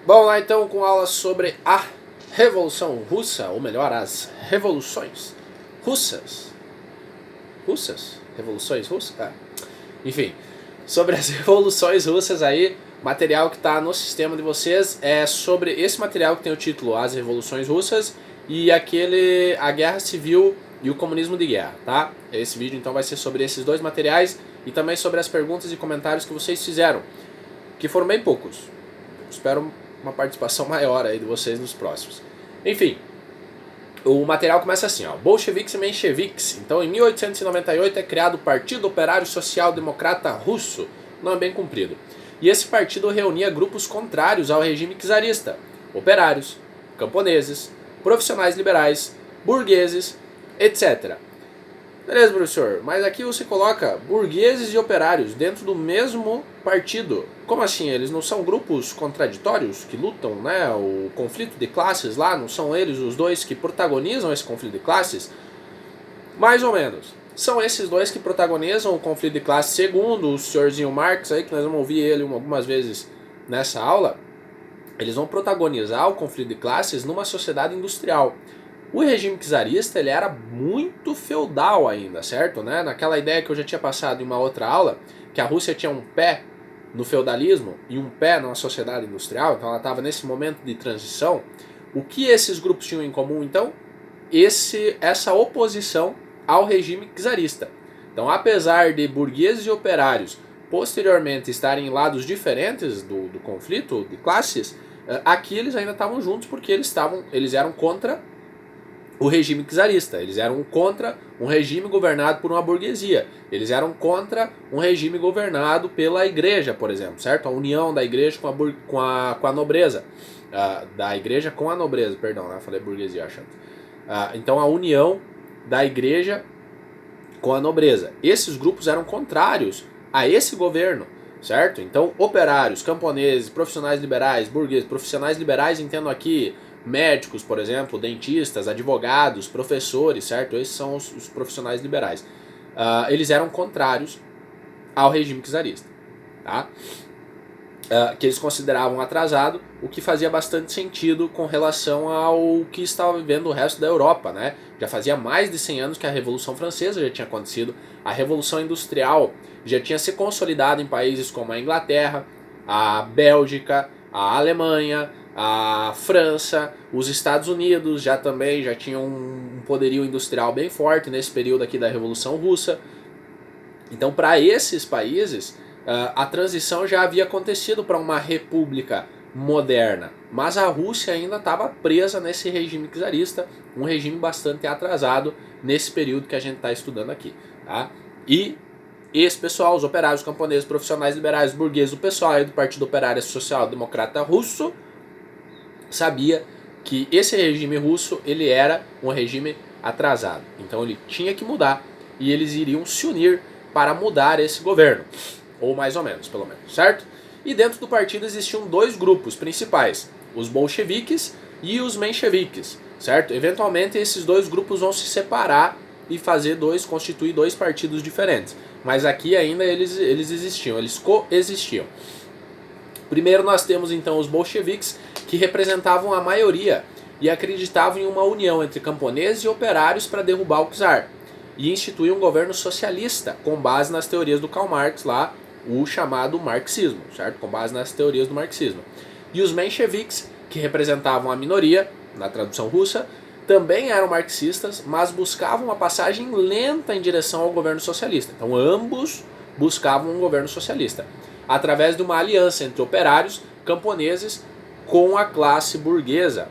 Vamos lá então com aula sobre a Revolução Russa, ou melhor, as revoluções russas. Revoluções russas? Enfim, sobre as revoluções russas aí, material que está no sistema de vocês é sobre esse material que tem o título As Revoluções Russas e a Guerra Civil e o Comunismo de Guerra, tá? Esse vídeo então vai ser sobre esses dois materiais e também sobre as perguntas e comentários que vocês fizeram, que foram bem poucos. Espero uma participação maior aí de vocês nos próximos. Enfim, o material começa assim, ó, bolcheviques e mencheviques. Então, em 1898 é criado o Partido Operário Social Democrata Russo, nome bem comprido. E esse partido reunia grupos contrários ao regime czarista, operários, camponeses, profissionais liberais, burgueses, etc. Beleza, professor, mas aqui você coloca burgueses e operários dentro do mesmo partido. Como assim? Eles não são grupos contraditórios que lutam, né? O conflito de classes lá, não são eles os dois que protagonizam esse conflito de classes? Mais ou menos. São esses dois que protagonizam o conflito de classes, segundo o senhorzinho Marx, aí, que nós vamos ouvir ele algumas vezes nessa aula. Eles vão protagonizar o conflito de classes numa sociedade industrial. O regime czarista ele era muito feudal ainda, certo? Né? Naquela ideia que eu já tinha passado em uma outra aula, que a Rússia tinha um pé no feudalismo e um pé numa sociedade industrial, então ela estava nesse momento de transição. O que esses grupos tinham em comum, então? Essa oposição ao regime czarista. Então, apesar de burgueses e operários posteriormente estarem em lados diferentes do conflito de classes, aqui eles ainda estavam juntos porque eles eram contra o regime czarista, eles eram contra um regime governado por uma burguesia, eles eram contra um regime governado pela igreja, por exemplo, certo? A união da igreja com a nobreza, da igreja com a nobreza, perdão, né? Falei burguesia, achando. Então a união da igreja com a nobreza. Esses grupos eram contrários a esse governo, certo? Então operários, camponeses, profissionais liberais, burgueses, profissionais liberais, entendo aqui médicos, por exemplo, dentistas, advogados, professores, certo? Esses são os profissionais liberais. Eles eram contrários ao regime czarista, tá? Que eles consideravam atrasado, o que fazia bastante sentido com relação ao que estava vivendo o resto da Europa, né? Já fazia mais de 100 anos que a Revolução Francesa já tinha acontecido, a Revolução Industrial já tinha se consolidado em países como a Inglaterra, a Bélgica, a Alemanha, a França, os Estados Unidos já tinham um poderio industrial bem forte nesse período aqui da Revolução Russa. Então, para esses países, a transição já havia acontecido para uma república moderna, mas a Rússia ainda estava presa nesse regime czarista, um regime bastante atrasado nesse período que a gente está estudando aqui, tá? E esse pessoal, os operários, camponeses, profissionais liberais, burgueses, o pessoal aí do Partido Operário Social Democrata Russo, sabia que esse regime russo ele era um regime atrasado. Então ele tinha que mudar e eles iriam se unir para mudar esse governo. Ou mais ou menos, pelo menos, certo? E dentro do partido existiam dois grupos principais, os bolcheviques e os mencheviques, certo? Eventualmente esses dois grupos vão se separar e constituir dois partidos diferentes. Mas aqui ainda eles existiam, eles coexistiam. Primeiro nós temos então os bolcheviques, que representavam a maioria e acreditavam em uma união entre camponeses e operários para derrubar o czar e instituir um governo socialista com base nas teorias do Karl Marx lá, o chamado marxismo, certo? Com base nas teorias do marxismo. E os mencheviques, que representavam a minoria, na tradução russa, também eram marxistas, mas buscavam uma passagem lenta em direção ao governo socialista. Então ambos buscavam um governo socialista, através de uma aliança entre operários, camponeses, com a classe burguesa.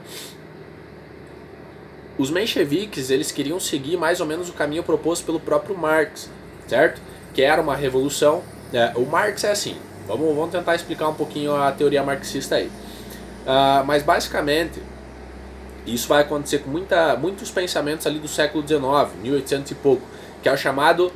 Os mencheviques eles queriam seguir mais ou menos o caminho proposto pelo próprio Marx, certo? Que era uma revolução. O Marx é assim, vamos tentar explicar um pouquinho a teoria marxista aí. Mas basicamente, isso vai acontecer com muitos pensamentos ali do século XIX, 1800 e pouco, que é o chamado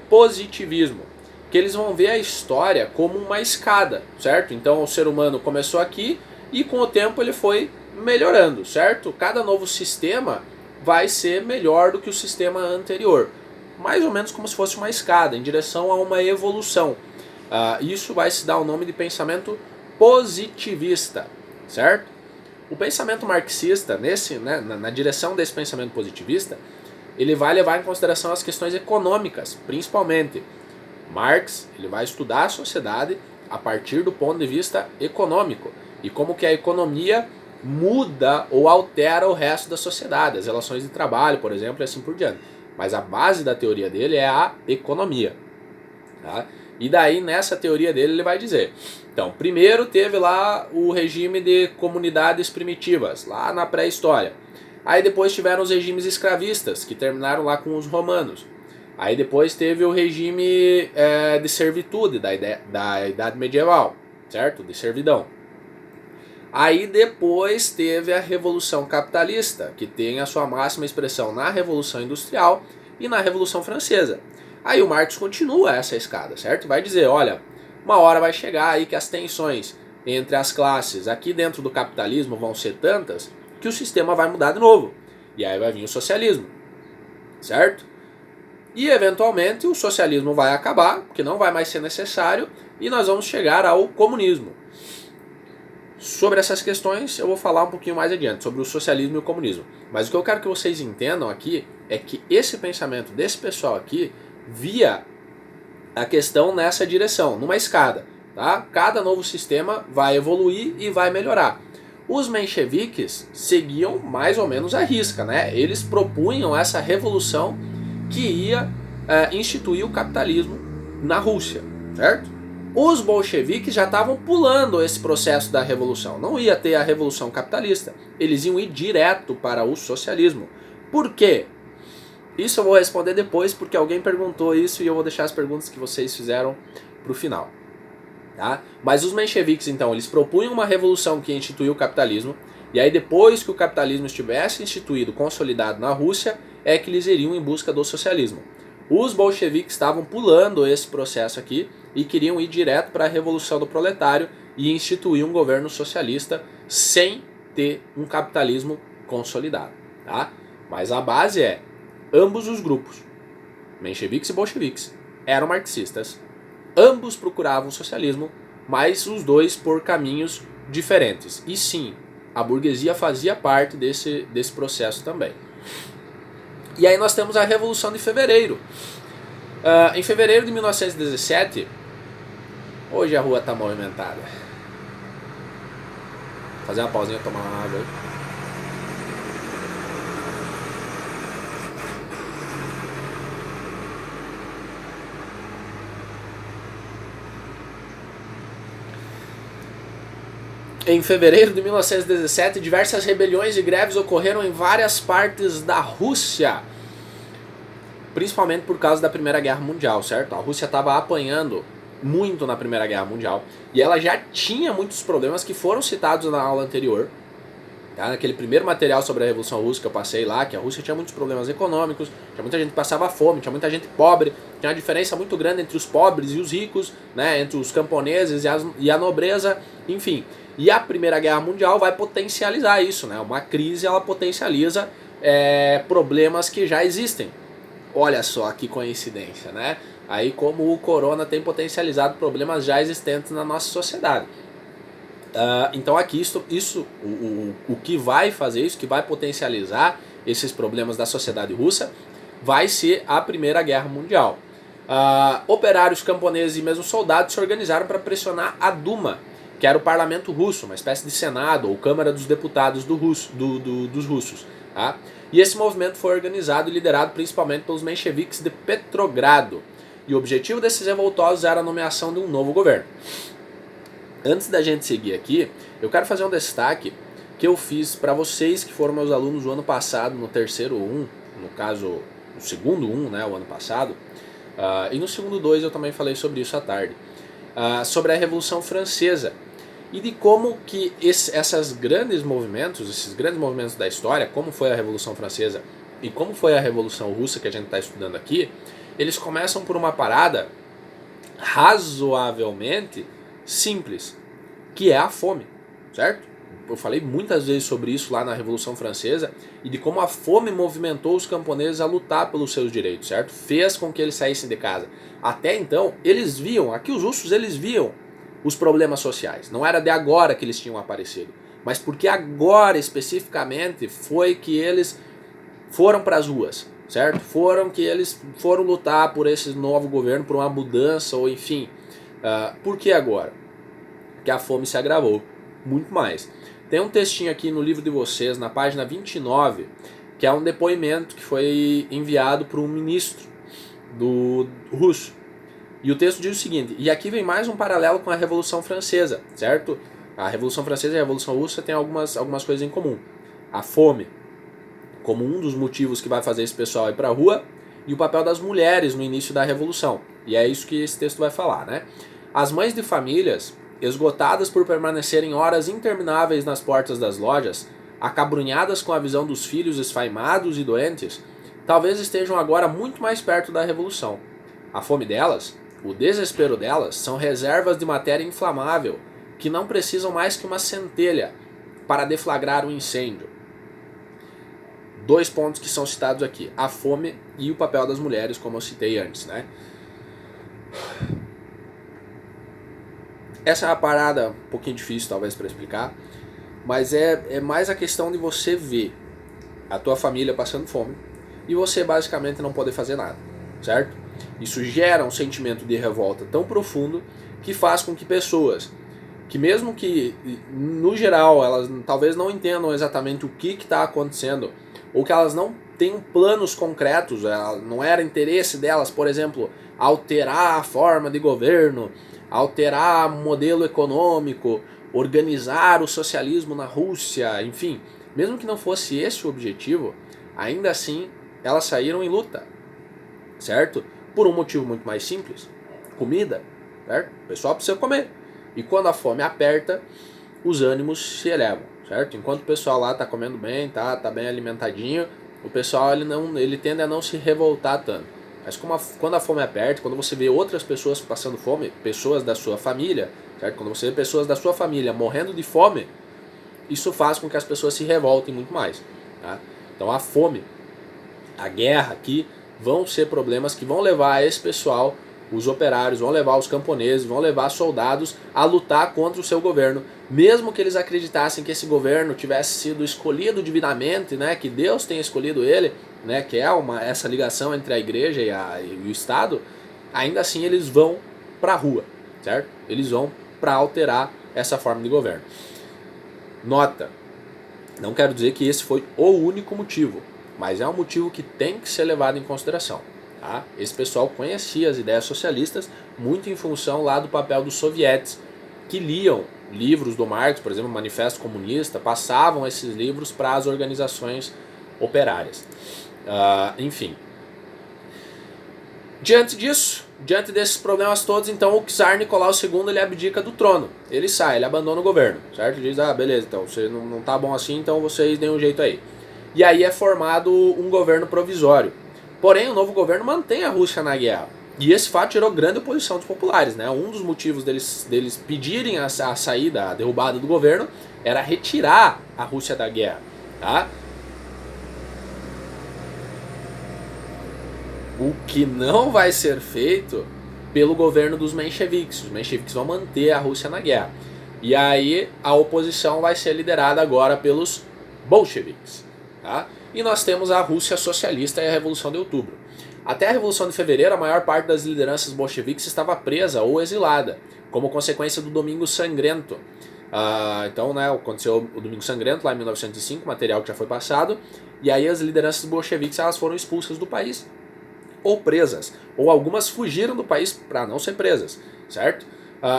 positivismo. Que eles vão ver a história como uma escada, certo? Então o ser humano começou aqui e com o tempo ele foi melhorando, certo? Cada novo sistema vai ser melhor do que o sistema anterior. Mais ou menos como se fosse uma escada, em direção a uma evolução. Isso vai se dar o nome de pensamento positivista. certo? O pensamento marxista, na direção desse pensamento positivista, ele vai levar em consideração as questões econômicas, principalmente. Marx ele vai estudar a sociedade a partir do ponto de vista econômico e como que a economia muda ou altera o resto da sociedade, as relações de trabalho, por exemplo, e assim por diante. Mas a base da teoria dele é a economia. Tá? E daí, nessa teoria dele, ele vai dizer... Então, primeiro teve lá o regime de comunidades primitivas, lá na pré-história. Aí depois tiveram os regimes escravistas, que terminaram lá com os romanos. Aí depois teve o regime de servitude, da Idade Medieval, certo? De servidão. Aí depois teve a Revolução Capitalista, que tem a sua máxima expressão na Revolução Industrial e na Revolução Francesa. Aí o Marx continua essa escada, certo? Vai dizer, olha, uma hora vai chegar aí que as tensões entre as classes aqui dentro do capitalismo vão ser tantas que o sistema vai mudar de novo. E aí vai vir o socialismo, certo? E eventualmente o socialismo vai acabar, porque não vai mais ser necessário, e nós vamos chegar ao comunismo. Sobre essas questões eu vou falar um pouquinho mais adiante, sobre o socialismo e o comunismo. Mas o que eu quero que vocês entendam aqui é que esse pensamento desse pessoal aqui via a questão nessa direção, numa escada. Tá? Cada novo sistema vai evoluir e vai melhorar. Os mencheviques seguiam mais ou menos à risca, né? Eles propunham essa revolução que ia instituir o capitalismo na Rússia, certo? Os bolcheviques já estavam pulando esse processo da revolução. Não ia ter a revolução capitalista. Eles iam ir direto para o socialismo. Por quê? Isso eu vou responder depois, porque alguém perguntou isso e eu vou deixar as perguntas que vocês fizeram para o final. Tá? Mas os mencheviques, então, eles propunham uma revolução que instituiu o capitalismo, e aí depois que o capitalismo estivesse instituído, consolidado na Rússia, é que eles iriam em busca do socialismo. Os bolcheviques estavam pulando esse processo aqui e queriam ir direto para a revolução do proletário e instituir um governo socialista sem ter um capitalismo consolidado. Tá? Mas a base é, ambos os grupos, mencheviques e bolcheviques, eram marxistas. Ambos procuravam o socialismo, mas os dois por caminhos diferentes. E sim, a burguesia fazia parte desse processo também. E aí nós temos a Revolução de Fevereiro. Em fevereiro de 1917, hoje a rua está movimentada. Vou fazer uma pausinha, tomar uma água aí. Em fevereiro de 1917, diversas rebeliões e greves ocorreram em várias partes da Rússia, principalmente por causa da Primeira Guerra Mundial, certo? A Rússia estava apanhando muito na Primeira Guerra Mundial e ela já tinha muitos problemas que foram citados na aula anterior. Tá? Naquele primeiro material sobre a Revolução Russa que eu passei lá, que a Rússia tinha muitos problemas econômicos, tinha muita gente que passava fome, tinha muita gente pobre, tinha uma diferença muito grande entre os pobres e os ricos, né? Entre os camponeses e a nobreza, enfim. E a Primeira Guerra Mundial vai potencializar isso, né? Uma crise, ela potencializa problemas que já existem. Olha só que coincidência, né? Aí como o corona tem potencializado problemas já existentes na nossa sociedade. Então aqui o que vai fazer isso, que vai potencializar esses problemas da sociedade russa, vai ser a Primeira Guerra Mundial. Operários, camponeses e mesmo soldados se organizaram para pressionar a Duma, que era o parlamento russo, uma espécie de senado ou câmara dos deputados dos russos. Tá? E esse movimento foi organizado e liderado principalmente pelos mencheviques de Petrogrado. E o objetivo desses revoltosos era a nomeação de um novo governo. Antes da gente seguir aqui, eu quero fazer um destaque que eu fiz para vocês que foram meus alunos o ano passado, no terceiro 1, no caso, no segundo 1, né, o ano passado, e no segundo 2 eu também falei sobre isso à tarde, sobre a Revolução Francesa, e de como que esses grandes movimentos da história, como foi a Revolução Francesa e como foi a Revolução Russa que a gente está estudando aqui, eles começam por uma parada razoavelmente simples, que é a fome, certo? Eu falei muitas vezes sobre isso lá na Revolução Francesa e de como a fome movimentou os camponeses a lutar pelos seus direitos, certo? Fez com que eles saíssem de casa. Até então, aqui os russos eles viam os problemas sociais. Não era de agora que eles tinham aparecido. mas porque agora especificamente foi que eles foram para as ruas, certo? Eles foram lutar por esse novo governo, por uma mudança, ou enfim. Por que agora? Que a fome se agravou muito mais. Tem um textinho aqui no livro de vocês, na página 29, que é um depoimento que foi enviado por um ministro do russo. E o texto diz o seguinte, e aqui vem mais um paralelo com a Revolução Francesa, certo? A Revolução Francesa e a Revolução Russa têm algumas coisas em comum. A fome, como um dos motivos que vai fazer esse pessoal ir para a rua, e o papel das mulheres no início da Revolução. E é isso que esse texto vai falar, né? As mães de famílias, esgotadas por permanecerem horas intermináveis nas portas das lojas, acabrunhadas com a visão dos filhos esfaimados e doentes, talvez estejam agora muito mais perto da Revolução. A fome delas, o desespero delas, são reservas de matéria inflamável que não precisam mais que uma centelha para deflagrar um incêndio. 2 pontos que são citados aqui, a fome e o papel das mulheres, como eu citei antes, né? Essa é uma parada um pouquinho difícil talvez para explicar, mas é mais a questão de você ver a tua família passando fome e você basicamente não poder fazer nada, certo? Isso gera um sentimento de revolta tão profundo que faz com que pessoas que mesmo que no geral elas talvez não entendam exatamente o que está acontecendo, ou que elas não tenham planos concretos, não era interesse delas, por exemplo, alterar a forma de governo, alterar o modelo econômico, organizar o socialismo na Rússia, enfim, mesmo que não fosse esse o objetivo, ainda assim elas saíram em luta, certo? Por um motivo muito mais simples, comida, certo? O pessoal precisa comer. E quando a fome aperta, os ânimos se elevam, certo? Enquanto o pessoal lá tá comendo bem, tá bem alimentadinho, o pessoal ele tende a não se revoltar tanto. Mas quando a fome aperta, quando você vê outras pessoas passando fome, pessoas da sua família, certo? Quando você vê pessoas da sua família morrendo de fome, isso faz com que as pessoas se revoltem muito mais, tá? Então a fome, a guerra aqui, vão ser problemas que vão levar esse pessoal, os operários, vão levar os camponeses, vão levar soldados a lutar contra o seu governo, mesmo que eles acreditassem que esse governo tivesse sido escolhido divinamente, né, que Deus tenha escolhido ele, né, que é essa ligação entre a igreja e o Estado, ainda assim eles vão para a rua, certo? Eles vão para alterar essa forma de governo. Nota, não quero dizer que esse foi o único motivo, mas é um motivo que tem que ser levado em consideração. Tá? Esse pessoal conhecia as ideias socialistas muito em função lá do papel dos sovietes, que liam livros do Marx, por exemplo, o Manifesto Comunista, passavam esses livros para as organizações operárias. Enfim. Diante desses problemas todos, então o Czar Nicolau II ele abdica do trono. Ele sai, ele abandona o governo, certo? Ele diz, beleza, então você não tá bom assim, então vocês deem um jeito aí. E aí é formado um governo provisório. Porém, o novo governo mantém a Rússia na guerra. E esse fato gerou grande oposição dos populares, né? Um dos motivos deles pedirem a saída, a derrubada do governo, era retirar a Rússia da guerra, tá? O que não vai ser feito pelo governo dos mencheviques. Os mencheviques vão manter a Rússia na guerra. E aí a oposição vai ser liderada agora pelos bolcheviques, tá? E nós temos a Rússia socialista e a Revolução de Outubro. Até a Revolução de Fevereiro, a maior parte das lideranças bolcheviques estava presa ou exilada, como consequência do Domingo Sangrento. Então, né, aconteceu o Domingo Sangrento lá em 1905, material que já foi passado, e aí as lideranças bolcheviques elas foram expulsas do país, ou presas, ou algumas fugiram do país para não ser presas, certo?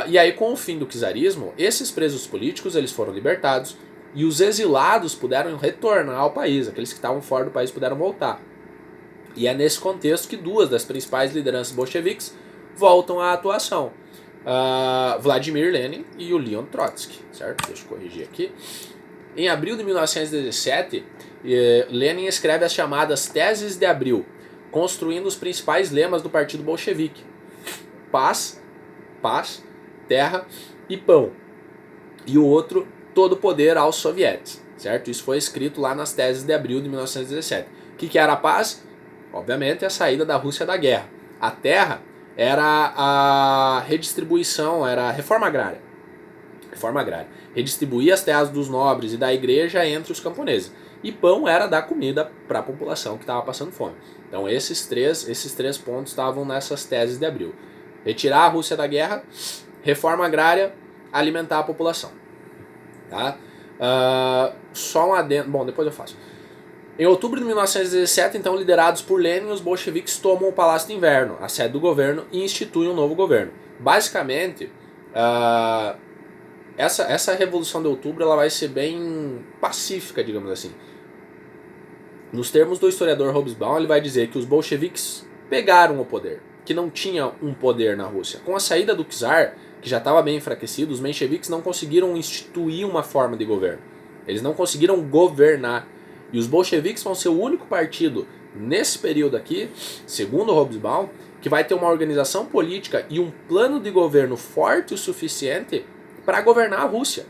E aí com o fim do czarismo, esses presos políticos eles foram libertados, e os exilados puderam retornar ao país, aqueles que estavam fora do país puderam voltar. E é nesse contexto que duas das principais lideranças bolcheviques voltam à atuação. Vladimir Lenin e o Leon Trotsky, certo? Deixa eu corrigir aqui. Em abril de 1917, Lenin escreve as chamadas Teses de Abril, construindo os principais lemas do partido bolchevique. Paz, terra e pão. E o outro, todo poder aos sovietes, certo? Isso foi escrito lá nas Teses de Abril de 1917. O que era a paz? Obviamente a saída da Rússia da guerra. A terra era a redistribuição, era a reforma agrária. Reforma agrária. Redistribuir as terras dos nobres e da igreja entre os camponeses. E pão era dar comida para a população que estava passando fome. Então esses três pontos estavam nessas teses de Abril. Retirar a Rússia da guerra, reforma agrária, alimentar a população. Tá? Só um adendo. Bom, depois eu faço. Em outubro de 1917, então, liderados por Lenin, os bolcheviques tomam o Palácio de Inverno, a sede do governo, e instituem um novo governo. Basicamente, essa Revolução de Outubro ela vai ser bem pacífica, digamos assim. Nos termos do historiador Hobsbawm, ele vai dizer que os bolcheviques pegaram o poder, que não tinha um poder na Rússia. Com a saída do czar, que já estava bem enfraquecido, os mencheviques não conseguiram instituir uma forma de governo. Eles não conseguiram governar. E os bolcheviques vão ser o único partido nesse período aqui, segundo Hobsbawm, que vai ter uma organização política e um plano de governo forte o suficiente para governar a Rússia.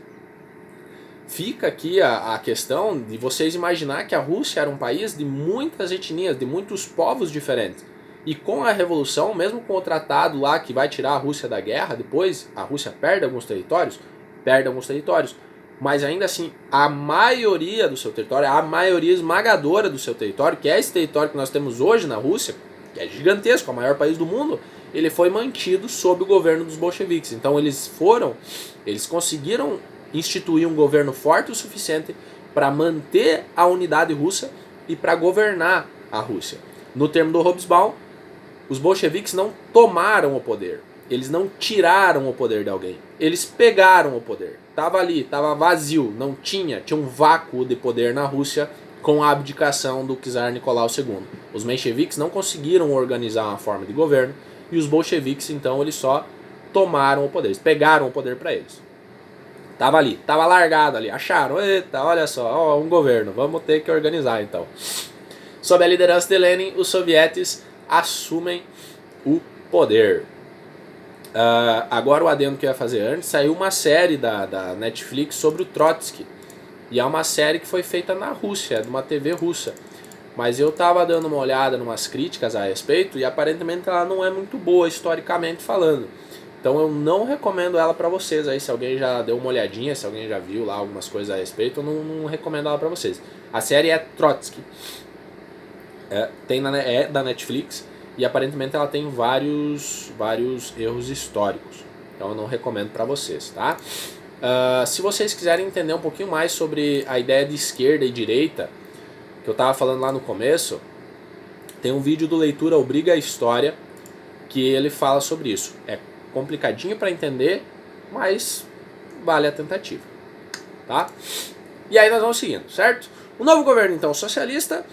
Fica aqui a questão de vocês imaginar que a Rússia era um país de muitas etnias, de muitos povos diferentes. E com a Revolução, mesmo com o tratado lá que vai tirar a Rússia da guerra, depois a Rússia perde alguns territórios, mas ainda assim, a maioria do seu território, a maioria esmagadora do seu território, que é esse território que nós temos hoje na Rússia, que é gigantesco, é o maior país do mundo, ele foi mantido sob o governo dos bolcheviques. Então eles conseguiram instituir um governo forte o suficiente para manter a unidade russa e para governar a Rússia. No termo do Hobsbawm, os bolcheviques não tomaram o poder. Eles não tiraram o poder de alguém. Eles pegaram o poder. Estava ali, estava vazio, não tinha um vácuo de poder na Rússia com a abdicação do czar Nicolau II. Os mencheviques não conseguiram organizar uma forma de governo e os bolcheviques, então, eles só tomaram o poder. Eles pegaram o poder para eles. Tava ali, tava largado ali. Acharam, eita, olha só, um governo, vamos ter que organizar então. Sob a liderança de Lenin, os sovietes assumem o poder. Agora o adendo que eu ia fazer antes, saiu uma série da Netflix sobre o Trotsky. E é uma série que foi feita na Rússia, é de uma TV russa. Mas eu tava dando uma olhada em umas críticas a respeito e aparentemente ela não é muito boa historicamente falando. Então eu não recomendo ela pra vocês aí, se alguém já deu uma olhadinha, se alguém já viu lá algumas coisas a respeito, eu não recomendo ela pra vocês. A série é Trotsky. É da Netflix e aparentemente ela tem vários erros históricos. Então eu não recomendo pra vocês, tá? Se vocês quiserem entender um pouquinho mais sobre a ideia de esquerda e direita, que eu tava falando lá no começo, tem um vídeo do Leitura Obriga a História que ele fala sobre isso. É complicadinho para entender, mas vale a tentativa, tá? E aí nós vamos seguindo, certo? O novo governo, então, socialista,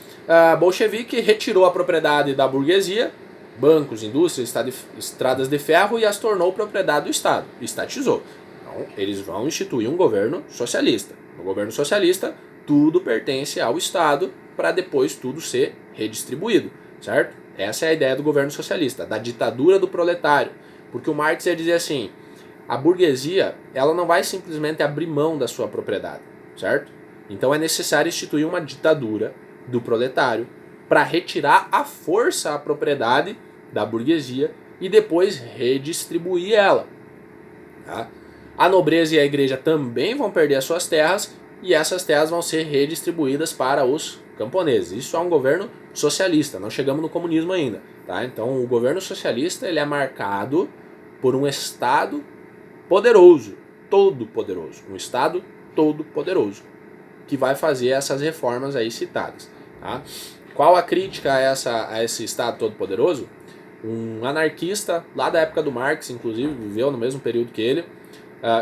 bolchevique, retirou a propriedade da burguesia, bancos, indústrias, estradas de ferro e as tornou propriedade do Estado, estatizou. Então, eles vão instituir um governo socialista. No governo socialista, tudo pertence ao Estado para depois tudo ser redistribuído, certo? Essa é a ideia do governo socialista, da ditadura do proletário. Porque o Marx ia dizer assim, a burguesia ela não vai simplesmente abrir mão da sua propriedade, certo? Então é necessário instituir uma ditadura do proletário para retirar à força a propriedade da burguesia e depois redistribuir ela. Tá? A nobreza e a igreja também vão perder as suas terras e essas terras vão ser redistribuídas para os camponeses. Isso é um governo socialista, não chegamos no comunismo ainda. Tá? Então o governo socialista ele é marcado por um Estado poderoso, todo poderoso, um Estado todo poderoso, que vai fazer essas reformas aí citadas. Tá? Qual a crítica a esse Estado todo poderoso? Um anarquista lá da época do Marx, inclusive, viveu no mesmo período que ele,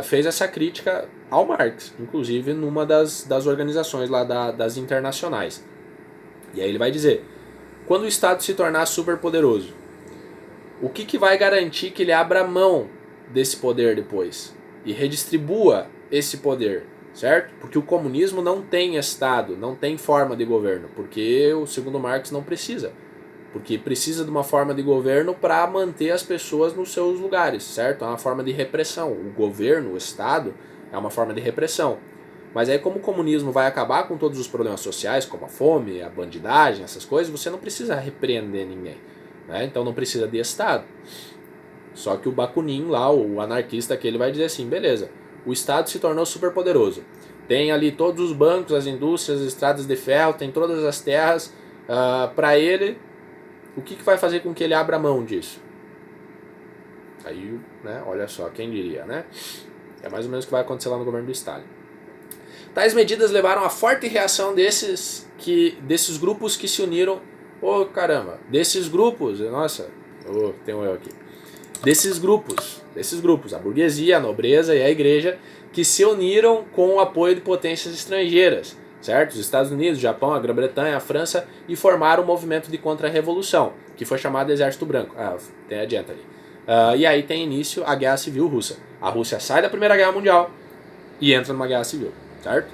fez essa crítica ao Marx, inclusive numa das organizações lá das internacionais. E aí ele vai dizer, quando o Estado se tornar superpoderoso, o que vai garantir que ele abra mão desse poder depois e redistribua esse poder, certo? Porque o comunismo não tem Estado, não tem forma de governo, porque o segundo Marx não precisa. Porque precisa de uma forma de governo para manter as pessoas nos seus lugares, certo? É uma forma de repressão. O governo, o Estado, é uma forma de repressão. Mas aí como o comunismo vai acabar com todos os problemas sociais, como a fome, a bandidagem, essas coisas, você não precisa repreender ninguém. Né? Então não precisa de Estado. Só que o Bakunin lá, o anarquista, que ele vai dizer assim, beleza, o Estado se tornou super poderoso. Tem ali todos os bancos, as indústrias, as estradas de ferro, tem todas as terras. Para ele, o que vai fazer com que ele abra mão disso? Aí, né, olha só, quem diria, né? É mais ou menos o que vai acontecer lá no governo do Stalin. Tais medidas levaram à forte reação desses grupos que se uniram. Desses grupos, nossa, tem um eu aqui. Desses grupos, a burguesia, a nobreza e a igreja, que se uniram com o apoio de potências estrangeiras, certo? Os Estados Unidos, o Japão, a Grã-Bretanha, a França, e formaram o movimento de contra-revolução, que foi chamado Exército Branco. Adianta ali. E aí tem início a Guerra Civil Russa. A Rússia sai da Primeira Guerra Mundial e entra numa guerra civil, certo?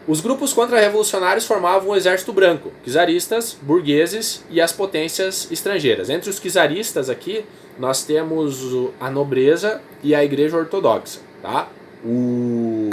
Os grupos contra-revolucionários formavam o Exército Branco, czaristas, burgueses e as potências estrangeiras. Entre os czaristas aqui, nós temos a nobreza e a Igreja Ortodoxa. Tá? O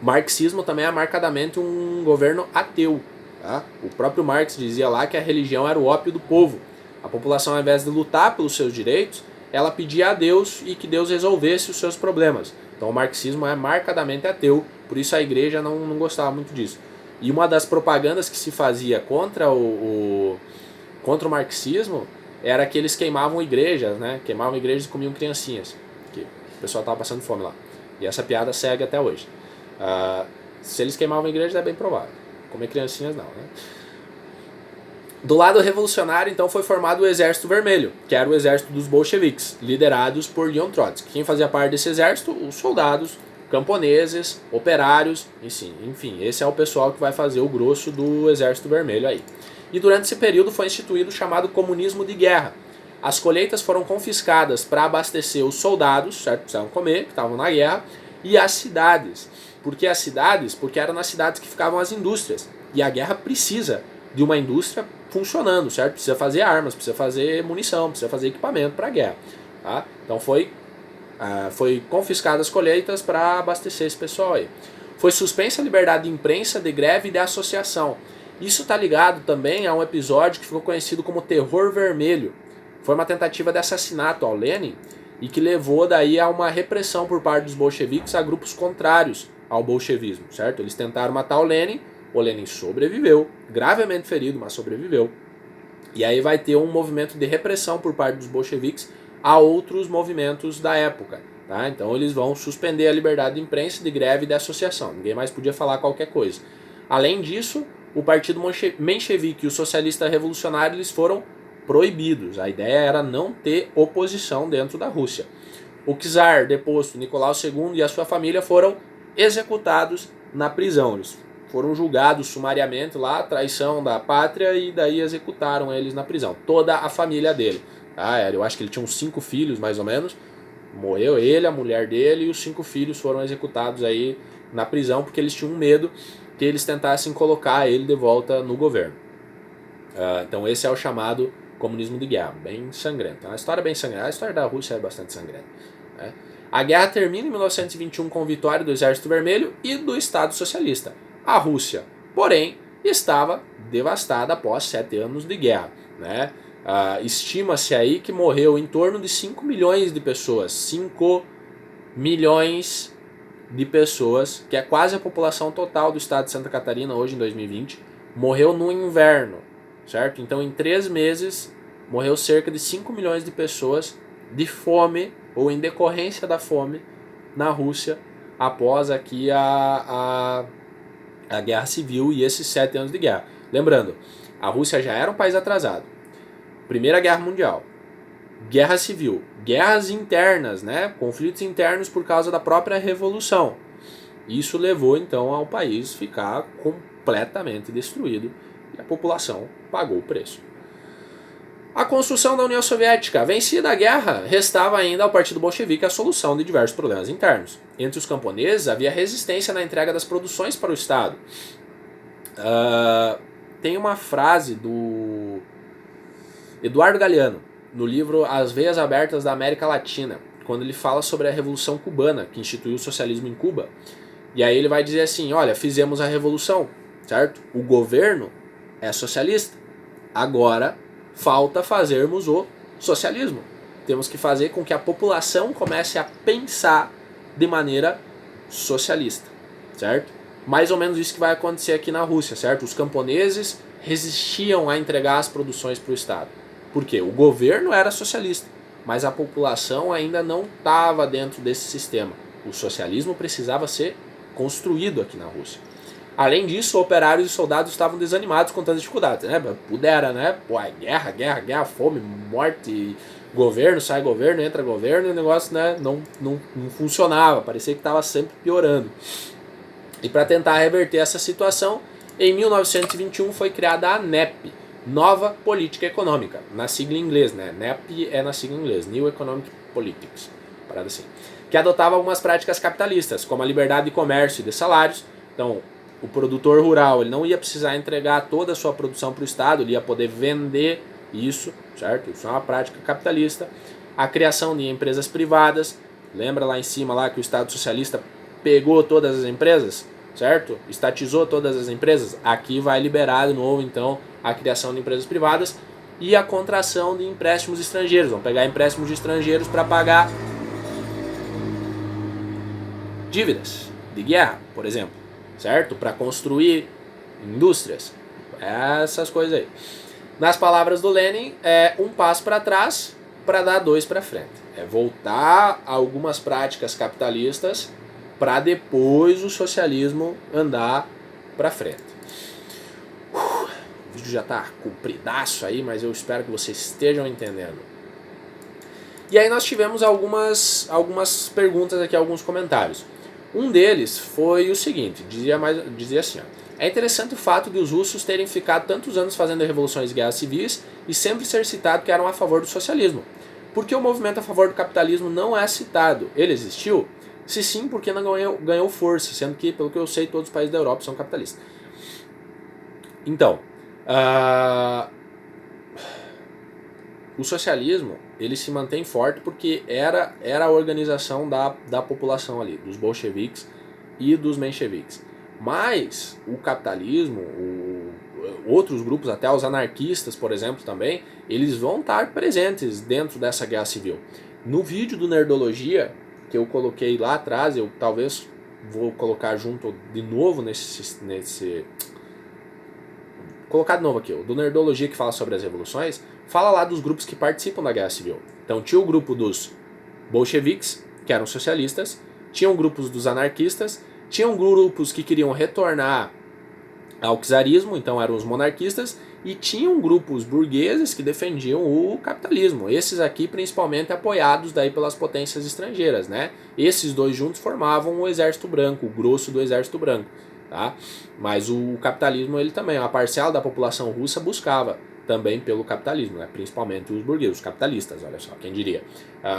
marxismo também é marcadamente um governo ateu. Tá? O próprio Marx dizia lá que a religião era o ópio do povo. A população, ao invés de lutar pelos seus direitos, ela pedia a Deus e que Deus resolvesse os seus problemas. Então o marxismo é marcadamente ateu, por isso a igreja não gostava muito disso. E uma das propagandas que se fazia contra o marxismo era que eles queimavam igrejas, né? Queimavam igrejas e comiam criancinhas. Que o pessoal estava passando fome lá. E essa piada segue até hoje. Se eles queimavam igrejas é bem provável. Comer criancinhas não, né? Do lado revolucionário, então, foi formado o Exército Vermelho, que era o exército dos bolcheviques, liderados por Leon Trotsky. Quem fazia parte desse exército? Os soldados, camponeses, operários, enfim, esse é o pessoal que vai fazer o grosso do Exército Vermelho aí. E durante esse período foi instituído o chamado comunismo de guerra. As colheitas foram confiscadas para abastecer os soldados, certo? Precisavam comer, que estavam na guerra, e as cidades. Por que as cidades? Porque eram nas cidades que ficavam as indústrias. E a guerra precisa de uma indústria funcionando, certo? Precisa fazer armas, precisa fazer munição, precisa fazer equipamento para a guerra. Tá? Então foi confiscadas as colheitas para abastecer esse pessoal aí. Foi suspensa a liberdade de imprensa, de greve e de associação. Isso está ligado também a um episódio que ficou conhecido como Terror Vermelho. Foi uma tentativa de assassinato ao Lenin e que levou daí a uma repressão por parte dos bolcheviques a grupos contrários ao bolchevismo, certo? Eles tentaram matar o Lenin sobreviveu, gravemente ferido, mas sobreviveu. E aí vai ter um movimento de repressão por parte dos bolcheviques a outros movimentos da época. Tá? Então eles vão suspender a liberdade de imprensa, de greve e de associação. Ninguém mais podia falar qualquer coisa. Além disso, o partido menchevique e o socialista revolucionário eles foram proibidos. A ideia era não ter oposição dentro da Rússia. O czar deposto, Nicolau II e a sua família foram executados na prisão. Eles foram julgados sumariamente lá, traição da pátria, e daí executaram eles na prisão. Toda a família dele. Eu acho que ele tinha uns 5 filhos, mais ou menos. Morreu ele, a mulher dele, e os 5 filhos foram executados aí na prisão, porque eles tinham medo que eles tentassem colocar ele de volta no governo. Então esse é o chamado comunismo de guerra, bem sangrento. É uma história bem sangrenta. A história da Rússia é bastante sangrenta. Né? A guerra termina em 1921 com a vitória do Exército Vermelho e do Estado Socialista. A Rússia, porém, estava devastada após 7 anos de guerra. Né? Estima-se aí que morreu em torno de 5 milhões de pessoas. 5 milhões de pessoas, que é quase a população total do estado de Santa Catarina hoje em 2020, morreu no inverno, certo? Então em 3 meses morreu cerca de 5 milhões de pessoas de fome ou em decorrência da fome na Rússia após aqui a guerra civil e esses 7 anos de guerra. Lembrando, a Rússia já era um país atrasado. Primeira Guerra Mundial, Guerra Civil, guerras internas, né? Conflitos internos por causa da própria Revolução. Isso levou então ao país ficar completamente destruído e a população pagou o preço. A construção da União Soviética. Vencida a guerra, restava ainda ao Partido Bolchevique a solução de diversos problemas internos. Entre os camponeses havia resistência na entrega das produções para o Estado. Tem uma frase do Eduardo Galeano, no livro As Veias Abertas da América Latina, quando ele fala sobre a Revolução Cubana, que instituiu o socialismo em Cuba. E aí ele vai dizer assim, olha, fizemos a revolução, certo? O governo é socialista. Agora falta fazermos o socialismo. temos que fazer com que a população comece a pensar de maneira socialista, certo? Mais ou menos isso que vai acontecer aqui na Rússia, certo? Os camponeses resistiam a entregar as produções para o Estado. Por quê? O governo era socialista, mas a população ainda não estava dentro desse sistema. O socialismo precisava ser construído aqui na Rússia. Além disso, operários e soldados estavam desanimados com tantas dificuldades, né? Pudera, né? Pô, guerra, fome, morte, governo, sai governo, entra governo, e o negócio, né, não funcionava, parecia que estava sempre piorando. E para tentar reverter essa situação, em 1921 foi criada a NEP, Nova Política Econômica, na sigla em inglês, né? NEP é na sigla em inglês, New Economic Politics, parada assim, que adotava algumas práticas capitalistas, como a liberdade de comércio e de salários. Então, o produtor rural ele não ia precisar entregar toda a sua produção para o Estado, ele ia poder vender isso, certo? Isso é uma prática capitalista. A criação de empresas privadas, lembra lá em cima lá que o Estado socialista pegou todas as empresas, certo? Estatizou todas as empresas. Aqui vai liberar de novo, então, a criação de empresas privadas e a contração de empréstimos estrangeiros. Vão pegar empréstimos de estrangeiros para pagar dívidas de guerra, por exemplo, certo? Para construir indústrias, essas coisas aí. Nas palavras do Lenin, é um passo para trás para dar dois para frente. É voltar a algumas práticas capitalistas para depois o socialismo andar para frente. O vídeo já está compridaço aí, mas eu espero que vocês estejam entendendo. E aí nós tivemos algumas perguntas aqui, alguns comentários. Um deles foi o seguinte, dizia assim, ó, é interessante o fato de os russos terem ficado tantos anos fazendo revoluções e guerras civis e sempre ser citado que eram a favor do socialismo. Por que o movimento a favor do capitalismo não é citado? Ele existiu? Se sim, porque não ganhou força, sendo que, pelo que eu sei, todos os países da Europa são capitalistas. Então, o socialismo ele se mantém forte porque era a organização da população ali, dos bolcheviques e dos mencheviques. Mas o capitalismo, outros grupos, até os anarquistas, por exemplo, também, eles vão estar presentes dentro dessa guerra civil. No vídeo do Nerdologia, que eu coloquei lá atrás, eu talvez vou colocar junto de novo colocar de novo aqui, o do Nerdologia que fala sobre as revoluções, fala lá dos grupos que participam da guerra civil. Então tinha o grupo dos bolcheviques, que eram socialistas, tinham grupos dos anarquistas, tinham grupos que queriam retornar ao czarismo, então eram os monarquistas, e tinham grupos burgueses que defendiam o capitalismo. Esses aqui principalmente apoiados daí pelas potências estrangeiras, né? Esses dois juntos formavam o Exército Branco, o grosso do Exército Branco, tá? Mas o capitalismo ele também, uma parcela da população russa buscava também pelo capitalismo, né? Principalmente os burgueses, os capitalistas, olha só, quem diria.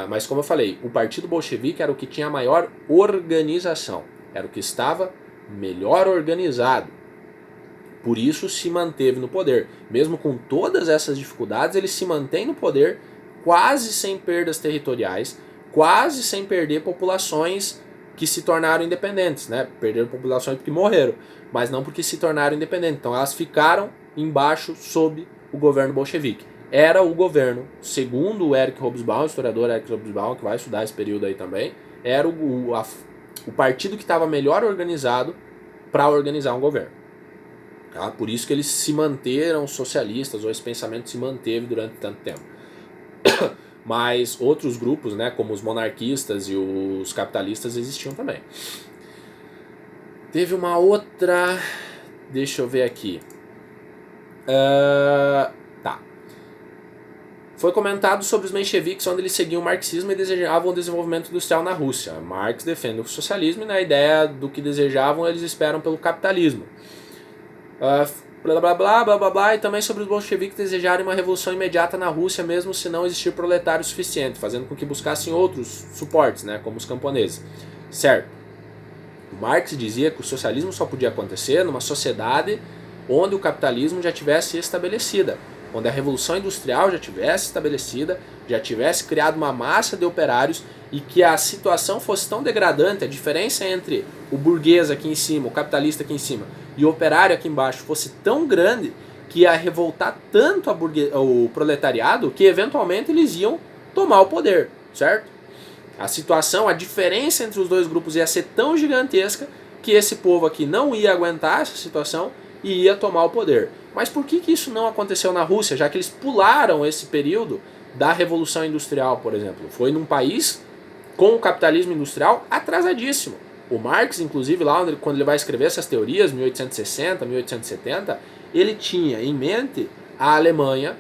Mas como eu falei, o Partido Bolchevique era o que tinha a maior organização, era o que estava melhor organizado. Por isso se manteve no poder. Mesmo com todas essas dificuldades, ele se mantém no poder quase sem perdas territoriais, quase sem perder populações que se tornaram independentes, né? Perderam populações porque morreram, mas não porque se tornaram independentes. Então elas ficaram embaixo sob o governo bolchevique. Era o governo, segundo o Eric Hobsbawm, o historiador Eric Hobsbawm, que vai estudar esse período aí também, era o partido que estava melhor organizado para organizar um governo. Tá? Por isso que eles se manteram socialistas, ou esse pensamento se manteve durante tanto tempo. Mas outros grupos, né, como os monarquistas e os capitalistas, existiam também. Teve uma outra... Deixa eu ver aqui. Tá. Foi comentado sobre os mencheviques, onde eles seguiam o marxismo e desejavam o desenvolvimento industrial na Rússia. Marx defende o socialismo e na ideia do que desejavam, eles esperam pelo capitalismo. Blá blá blá blá blá blá, e também sobre os bolcheviques desejarem uma revolução imediata na Rússia, mesmo se não existir proletário suficiente, fazendo com que buscassem outros suportes, né, como os camponeses. Certo. Marx dizia que o socialismo só podia acontecer numa sociedade onde o capitalismo já tivesse estabelecida, onde a revolução industrial já tivesse estabelecida, já tivesse criado uma massa de operários e que a situação fosse tão degradante, a diferença entre o burguês aqui em cima, o capitalista aqui em cima e o operário aqui embaixo fosse tão grande que ia revoltar tanto o proletariado que eventualmente eles iam tomar o poder, certo? A situação, a diferença entre os dois grupos ia ser tão gigantesca que esse povo aqui não ia aguentar essa situação e ia tomar o poder. Mas por que isso não aconteceu na Rússia, já que eles pularam esse período da Revolução Industrial, por exemplo? Foi num país com o capitalismo industrial atrasadíssimo. O Marx, inclusive, lá quando ele vai escrever essas teorias, 1860, 1870, ele tinha em mente a Alemanha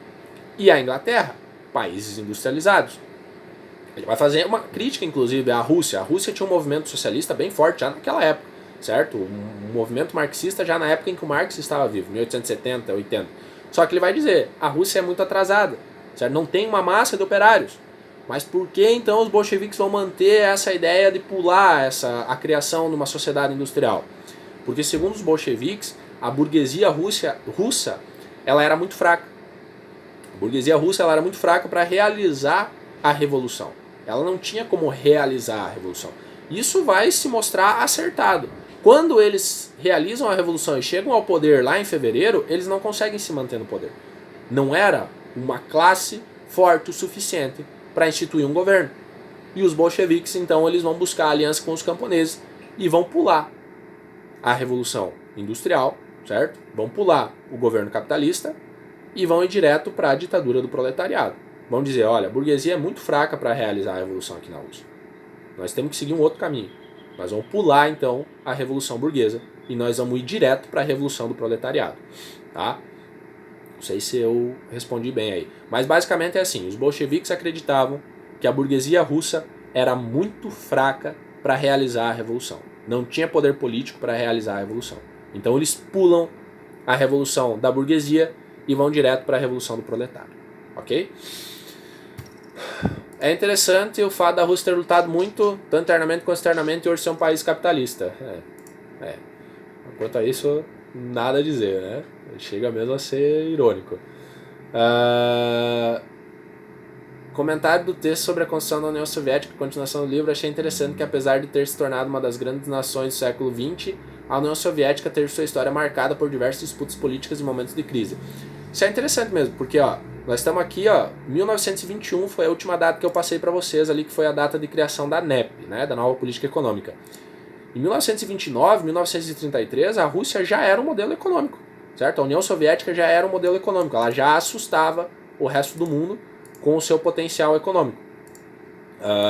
e a Inglaterra, países industrializados. Ele vai fazer uma crítica, inclusive, à Rússia. A Rússia tinha um movimento socialista bem forte já naquela época, certo? Um movimento marxista já na época em que o Marx estava vivo, 1870, 80. Só que ele vai dizer, a Rússia é muito atrasada, certo? Não tem uma massa de operários. Mas por que então os bolcheviques vão manter essa ideia de pular a criação de uma sociedade industrial? Porque segundo os bolcheviques, a burguesia russa ela era muito fraca. A burguesia russa ela era muito fraca para realizar a revolução. Ela não tinha como realizar a revolução. Isso vai se mostrar acertado. Quando eles realizam a revolução e chegam ao poder lá em fevereiro, eles não conseguem se manter no poder. Não era uma classe forte o suficiente para instituir um governo. E os bolcheviques, então, eles vão buscar aliança com os camponeses e vão pular a revolução industrial, certo? Vão pular o governo capitalista e vão ir direto para a ditadura do proletariado. Vão dizer, olha, a burguesia é muito fraca para realizar a revolução aqui na Rússia. Nós temos que seguir um outro caminho. Nós vamos pular, então, a revolução burguesa e nós vamos ir direto para a revolução do proletariado. Tá? Não sei se eu respondi bem aí. Mas basicamente é assim, os bolcheviques acreditavam que a burguesia russa era muito fraca para realizar a revolução. Não tinha poder político para realizar a revolução. Então eles pulam a revolução da burguesia e vão direto para a revolução do proletário. Ok? É interessante o fato da Rússia ter lutado muito, tanto internamente quanto externamente, e hoje ser um país capitalista. Quanto a isso, nada a dizer, né? Chega mesmo a ser irônico. Comentário do texto sobre a construção da União Soviética, continuação do livro, achei interessante que apesar de ter se tornado uma das grandes nações do século XX, a União Soviética teve sua história marcada por diversas disputas políticas e momentos de crise. Isso é interessante mesmo, porque nós estamos aqui, 1921 foi a última data que eu passei para vocês ali, que foi a data de criação da NEP, né, da Nova Política Econômica. Em 1929, 1933, a Rússia já era um modelo econômico, certo? A União Soviética já era um modelo econômico, ela já assustava o resto do mundo com o seu potencial econômico.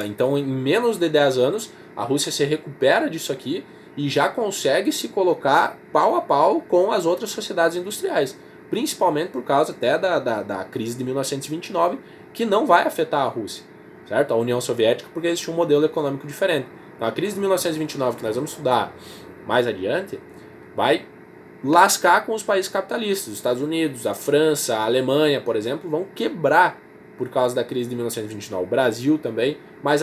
Então, em menos de 10 anos, a Rússia se recupera disso aqui e já consegue se colocar pau a pau com as outras sociedades industriais, principalmente por causa até da crise de 1929, que não vai afetar a Rússia, certo? A União Soviética, porque existe um modelo econômico diferente. Então, a crise de 1929, que nós vamos estudar mais adiante, vai lascar com os países capitalistas. Os Estados Unidos, a França, a Alemanha, por exemplo, vão quebrar por causa da crise de 1929. O Brasil também, mas